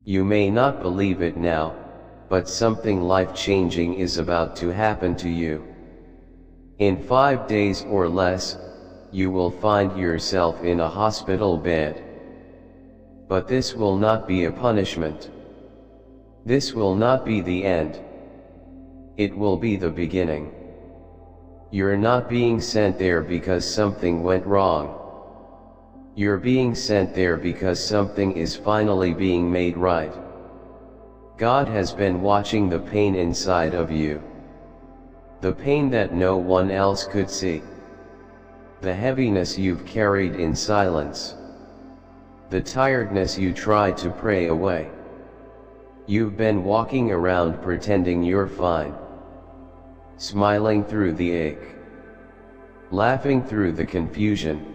You may not believe it now, but something life-changing is about to happen to you. In 5 days or less, you will find yourself in a hospital bed. But this will not be a punishment. This will not be the end. It will be the beginning. You're not being sent there because something went wrong. You're being sent there because something is finally being made right. God has been watching the pain inside of you. The pain that no one else could see. The heaviness you've carried in silence. The tiredness you tried to pray away. You've been walking around pretending you're fine. Smiling through the ache. Laughing through the confusion.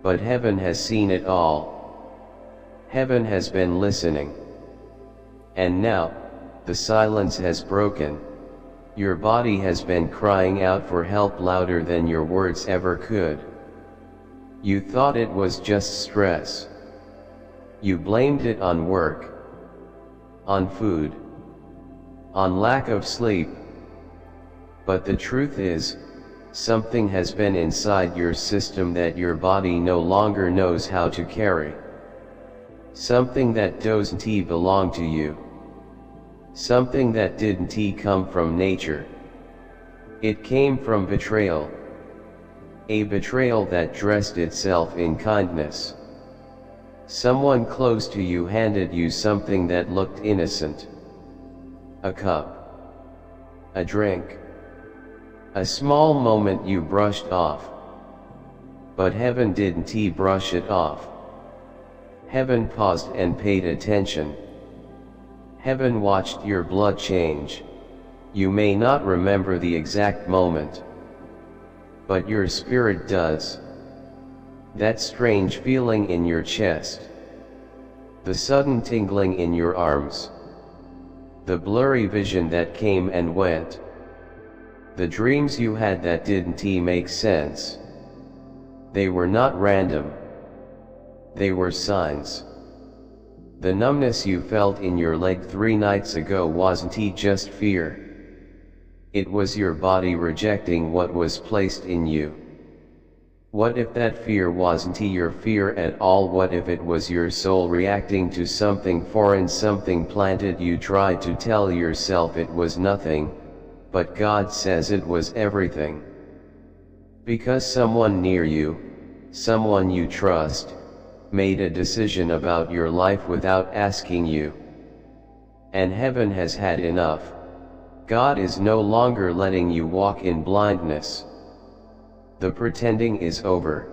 But heaven has seen it all. Heaven has been listening. And now, the silence has broken. Your body has been crying out for help louder than your words ever could. You thought it was just stress. You blamed it on work, on food, on lack of sleep. But the truth is, something has been inside your system that your body no longer knows how to carry. Something that doesn't belong to you. Something that didn't come from nature. It came from betrayal. A betrayal that dressed itself in kindness. Someone close to you handed you something that looked innocent. A cup. A drink. A small moment you brushed off. But heaven didn't brush it off. Heaven paused and paid attention. Heaven watched your blood change. You may not remember the exact moment, but your spirit does. That strange feeling in your chest. The sudden tingling in your arms. The blurry vision that came and went. The dreams you had that didn't make sense. They were not random. They were signs. The numbness you felt in your leg 3 nights ago wasn't just fear. It was your body rejecting what was placed in you. What if that fear wasn't your fear at all? What if it was your soul reacting to something foreign, something planted? You tried to tell yourself it was nothing, but God says it was everything. Because someone near you, someone you trust, made a decision about your life without asking you. And heaven has had enough. God is no longer letting you walk in blindness. The pretending is over.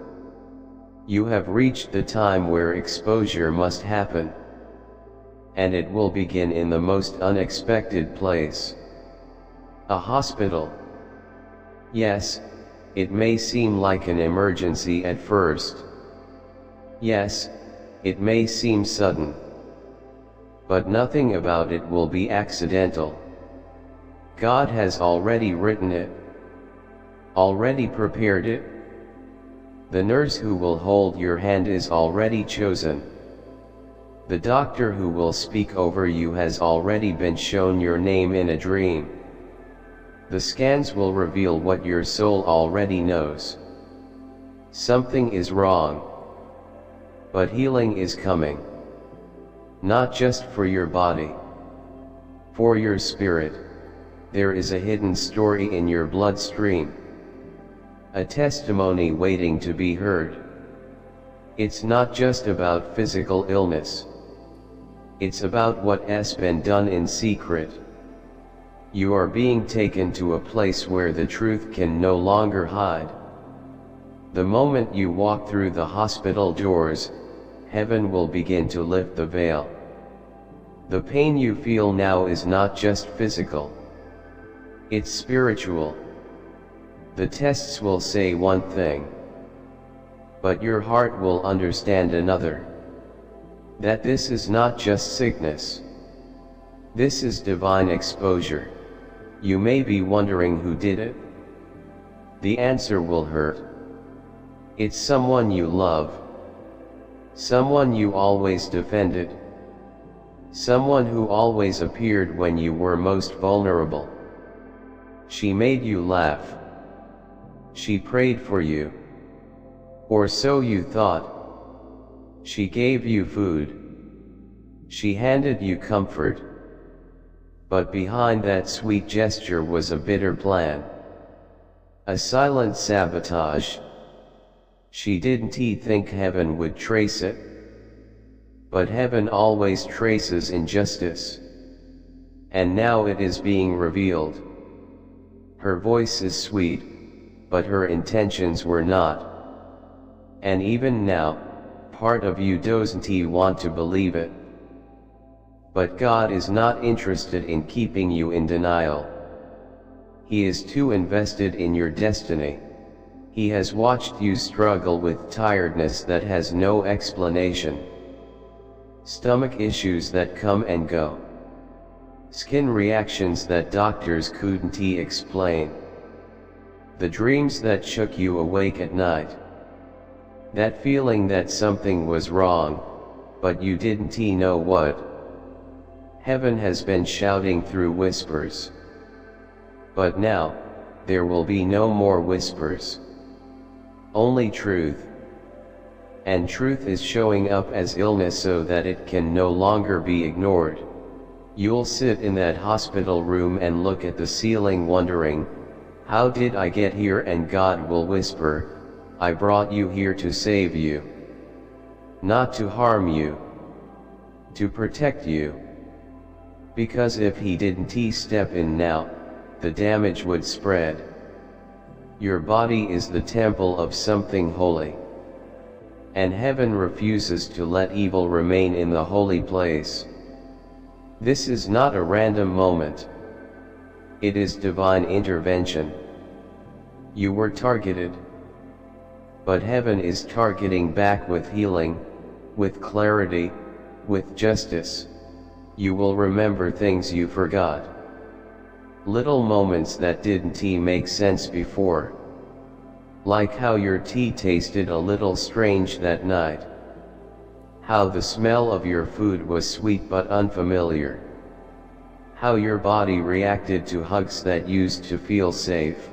You have reached the time where exposure must happen. And it will begin in the most unexpected place. A hospital. Yes, it may seem like an emergency at first. Yes, it may seem sudden. But nothing about it will be accidental. God has already written it. Already prepared it. The nurse who will hold your hand is already chosen. The doctor who will speak over you has already been shown your name in a dream. The scans will reveal what your soul already knows. Something is wrong. But healing is coming. Not just for your body. For your spirit. There is a hidden story in your bloodstream. A testimony waiting to be heard. It's not just about physical illness. It's about what has been done in secret. You are being taken to a place where the truth can no longer hide. The moment you walk through the hospital doors, heaven will begin to lift the veil. The pain you feel now is not just physical. It's spiritual. The tests will say one thing, but your heart will understand another. That this is not just sickness. This is divine exposure. You may be wondering who did it. The answer will hurt. It's someone you love. Someone you always defended. someone who always appeared when you were most vulnerable. She made you laugh. She prayed for you. Or so you thought. She gave you food. She handed you comfort. But behind that sweet gesture was a bitter plan. A silent sabotage. She didn't think heaven would trace it. But heaven always traces injustice. And now it is being revealed. Her voice is sweet, but her intentions were not. And even now, part of you doesn't want to believe it. But God is not interested in keeping you in denial. He is too invested in your destiny. He has watched you struggle with tiredness that has no explanation. Stomach issues that come and go. Skin reactions that doctors couldn't explain. The dreams that shook you awake at night. That feeling that something was wrong, but you didn't know what. Heaven has been shouting through whispers. But now, there will be no more whispers. Only truth. And truth is showing up as illness so that it can no longer be ignored. You'll sit in that hospital room and look at the ceiling wondering, how did I get here? And God will whisper, I brought you here to save you. Not to harm you. To protect you. Because if he didn't step in now, the damage would spread. Your body is the temple of something holy. And heaven refuses to let evil remain in the holy place. This is not a random moment. It is divine intervention. You were targeted. But heaven is targeting back with healing, with clarity, with justice. You will remember things you forgot. Little moments that didn't make sense before. Like how your tea tasted a little strange that night. How the smell of your food was sweet but unfamiliar. How your body reacted to hugs that used to feel safe.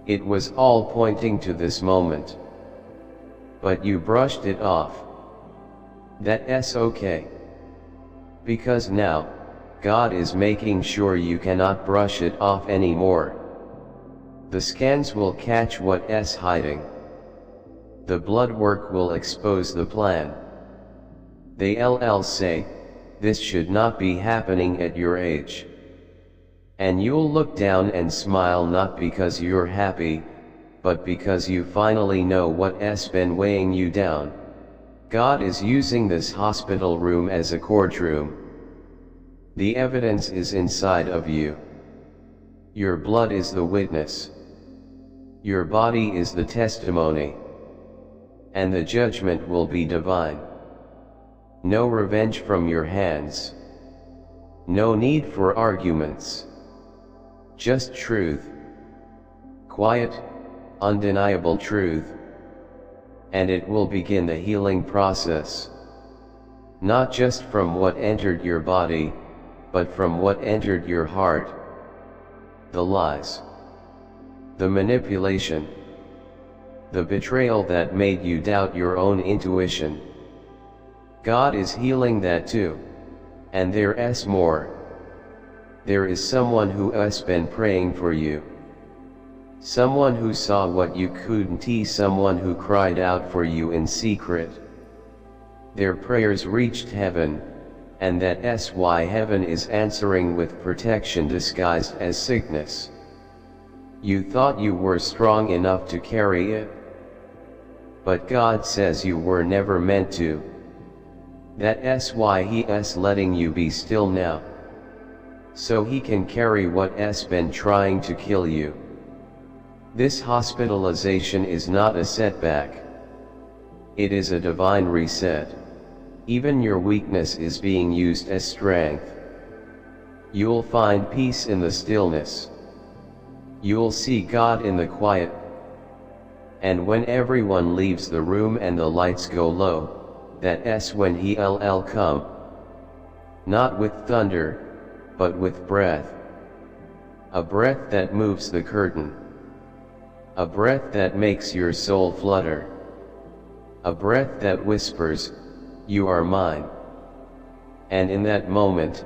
It was all pointing to this moment. But you brushed it off. That's okay. Because now, God is making sure you cannot brush it off anymore. The scans will catch what's hiding. The blood work will expose the plan. They'll say, this should not be happening at your age. And you'll look down and smile not because you're happy, but because you finally know what's been weighing you down. God is using this hospital room as a courtroom. The evidence is inside of you. Your blood is the witness. Your body is the testimony. And the judgment will be divine. No revenge from your hands. No need for arguments. Just truth. Quiet, undeniable truth. And it will begin the healing process. Not just from what entered your body, but from what entered your heart. The lies. The manipulation. The betrayal that made you doubt your own intuition. God is healing that too. And there's more. There is someone who's been praying for you. Someone who saw what you couldn't see, someone who cried out for you in secret. Their prayers reached heaven, and that's why heaven is answering with protection disguised as sickness. You thought you were strong enough to carry it. But God says you were never meant to. That's why He's letting you be still now. So He can carry what's been trying to kill you. This hospitalization is not a setback. It is a divine reset. Even your weakness is being used as strength. You'll find peace in the stillness. You'll see God in the quiet. And when everyone leaves the room and the lights go low, that's when He'll come. not with thunder, but with breath. A breath that moves the curtain. A breath that makes your soul flutter. A breath that whispers, "You are mine." And in that moment,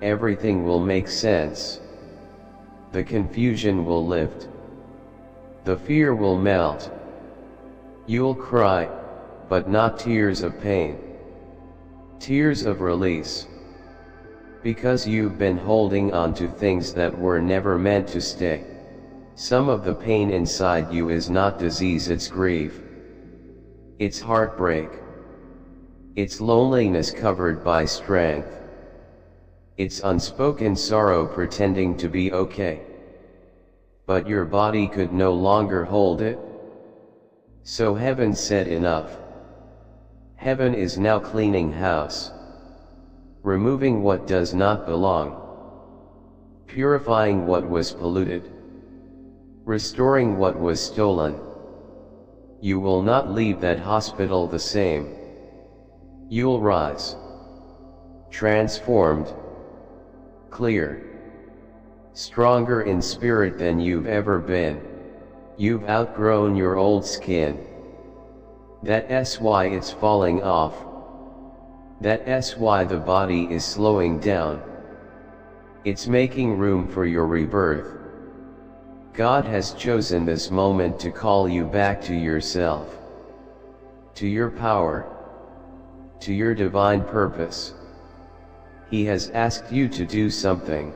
everything will make sense. The confusion will lift. The fear will melt. You'll cry, but not tears of pain. Tears of release. Because you've been holding on to things that were never meant to stay. Some of the pain inside you is not disease, it's grief. It's heartbreak. It's loneliness covered by strength. It's unspoken sorrow pretending to be okay. But your body could no longer hold it. So heaven said enough. Heaven is now cleaning house. Removing what does not belong. Purifying what was polluted. Restoring what was stolen. You will not leave that hospital the same. You'll rise. Transformed. Clear. Stronger in spirit than you've ever been. You've outgrown your old skin. That's why it's falling off. That's why the body is slowing down. It's making room for your rebirth. God has chosen this moment to call you back to yourself. To your power. To your divine purpose. He has asked you to do something.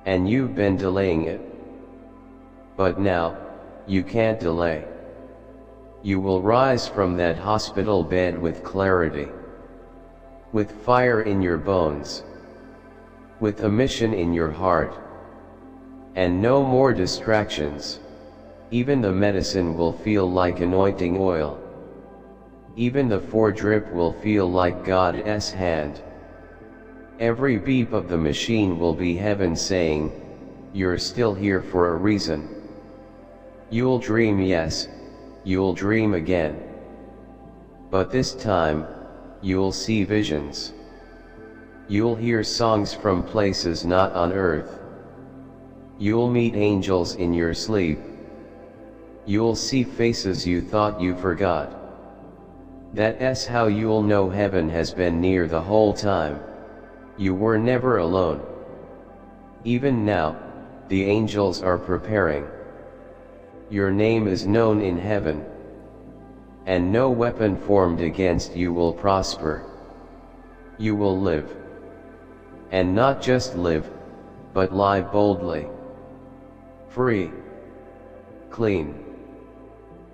And you've been delaying it. But now, you can't delay. You will rise from that hospital bed with clarity. With fire in your bones. With a mission in your heart. And no more distractions. Even the medicine will feel like anointing oil. Even the foredrip will feel like God's hand. Every beep of the machine will be heaven saying, "You're still here for a reason." You'll dream, yes, you'll dream again. But this time, you'll see visions. You'll hear songs from places not on earth. You'll meet angels in your sleep. You'll see faces you thought you forgot. That's how you'll know heaven has been near the whole time. You were never alone. Even now, the angels are preparing. Your name is known in heaven. And no weapon formed against you will prosper. You will live. And not just live, but live boldly. Free. Clean.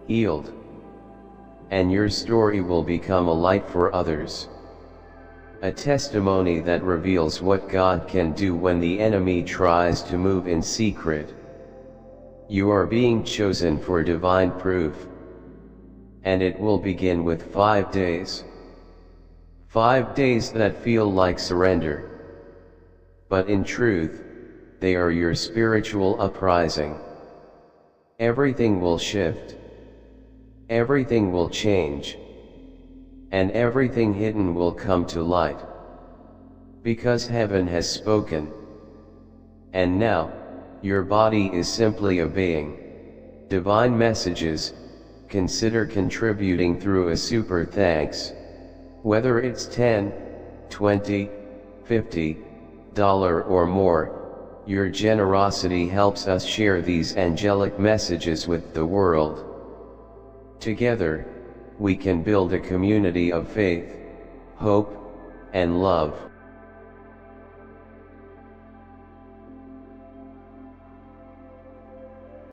Healed. And your story will become a light for others. A testimony that reveals what God can do when the enemy tries to move in secret. You are being chosen for divine proof. And it will begin with 5 days. 5 days that feel like surrender. But in truth, they are your spiritual uprising. Everything will shift. Everything will change. And everything hidden will come to light. Because heaven has spoken. And now, your body is simply obeying divine messages. Consider contributing through a super thanks. Whether it's 10, 20, $50 or more, your generosity helps us share these angelic messages with the world. Together, we can build a community of faith, hope, and love.